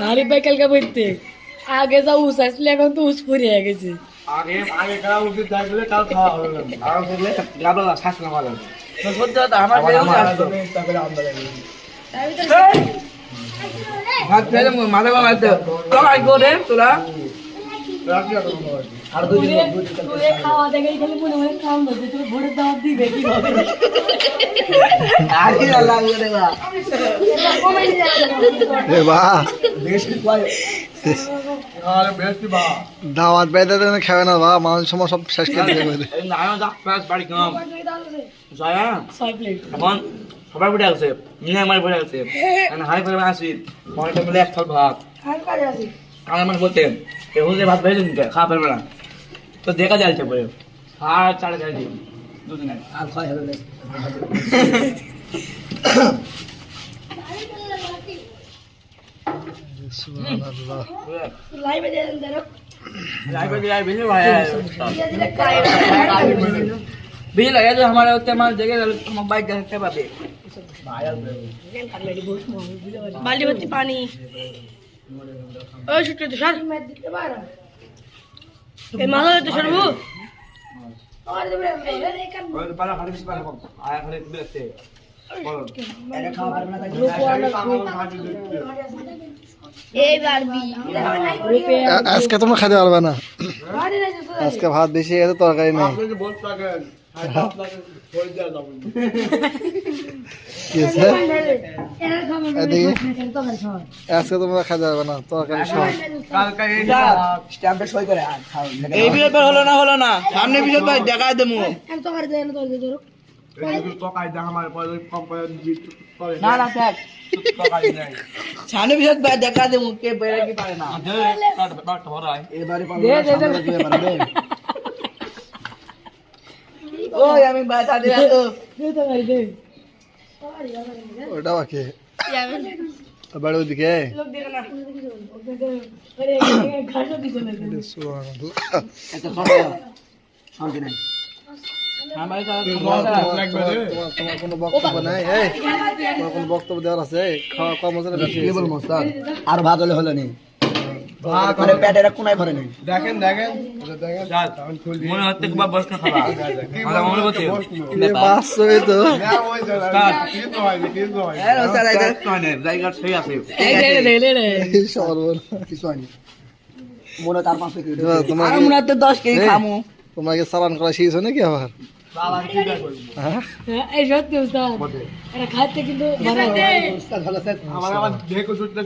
আরে ভাই কালকে বলতে আগে যা উস আসলে এখন তো উস ফুরিয়ে গেছে। আগে আগে কাল উঠে থাকলে কাল খাওয়া হবে না। আর থাকলে গাবলা শ্বাস না মারা। সত্যি কথা আমার বেউ আসতো তারপরে আমরা লাগবে। ভাত খেলে মাথা বানাইতে তো আই করে তোরা রাখি আর কোনো আর দুই দিন তুই খাওয়া দেখে খালি মনে মনে খাওয়া বলছে তুই ভোরের দাওয়াত দিবে কি হবে আর কি লাগবে রে বা এ বাহ বেশ কি পায়। আরে বেশ কি বা। দাওয়াত বেঁধে দেন খাবে না বাহ মানুষ সময় সব শেষ করে দিয়ে বলে এই না যা প্লাস বাড়ি কাম জয়া 6 প্লেট এখন সবাই বড় আছে নিয়ে আমার বড় আছে আমি হাই করে আসি মনে মিলে এক থাল ভাত আর কাজে আছে আমার মানে বলতে এ হুজে ভাত বেজে নিতে খাওয়া পারবে না তো দেখা যাচ্ছে পরে আর চাড়া যাই দিই দুদিন আগে আর খাই হবে না। সুবহানাল্লাহ লাইভে দেন ধরো लाइव भी लाइव भी भाई দিলে কাই भी लगे तो हमारे उत्ते हमारे जगह हम बाइक करते पाबे বালতি ভর্তি পানি ও ছুটে তো সর মেদ দিতে পারো এই মাথা তো সরবো আর দেবে এখান और पाला खाली से पाला आया खाली बिलते बोलो এটা খাওয়া পারবে না তাই। এইবার বি আজকে তোমরা খাইতে পারবে না আরে না তো আজকে ভাত বেশি গেছে তরকারি নেই আপনি যে বলতে থাকেন খাই আপনাকে হয়ে যায় না। কি হয়েছে এরা খাবে এদিকে তো খাবে আজকে তোমরা খাইতে পারবে না তরকারি সব কালকে এই স্ট্যাম্পে সই করে আর খাও এই বিয়ের পর হলো না সামনে বিয়ের পর দেখায় দেবো আমি তো করে দেন তো ধরো এই তো কাই দা আমার পরে কম করে দিত করে। না না দেখ সামনে বিয়ের পর দেখা দেবো কে বেরে কি পারে না এবারে পারবে দে না, দে সামনে দিয়ে পারবে। ওই আমি বাতা দিলা তো দে তো করে দে ওটা বাকি বাড়ি ওদিকে লোক দেখে না আরে ঘাটো দিতে না সুবহানাল্লাহ এটা খাওয়া শান্তি নাই। আমার লাগবে রে। তোমার কোনো বক্তব্য নাই এই তোমার কোনো বক্তব্য দেওয়ার আছে এই খাওয়া কম মজা বেশি কি বলবো স্যার? আর ভাত হলে হলো নি। মানে পেটের কোনায় ভরে নেই। দেখেন দেখেন এটা দেখেন তখন খুল দিয়ে। মনে হচ্ছে খুব বসনা খাবা আমার মনে হচ্ছে এ বাস্তবে তো না ওই জায়গা কি তো হয় কি তো হয়। এর ওসা জায়গা সেই আছে এই দে দে দে এই সর্বন কিছু হয়নি। মনে তার পাশে কি এবার আর তোমাকে মনে হচ্ছে 10 কেজি খামু তোমাকে চালান করা শিখেছো নাকি আবার বাবা কি দেখো। হ্যাঁ এই সত্যি উস্তাদ এটা খাইতে কিন্তু ভালো আমার দেখো জুটলে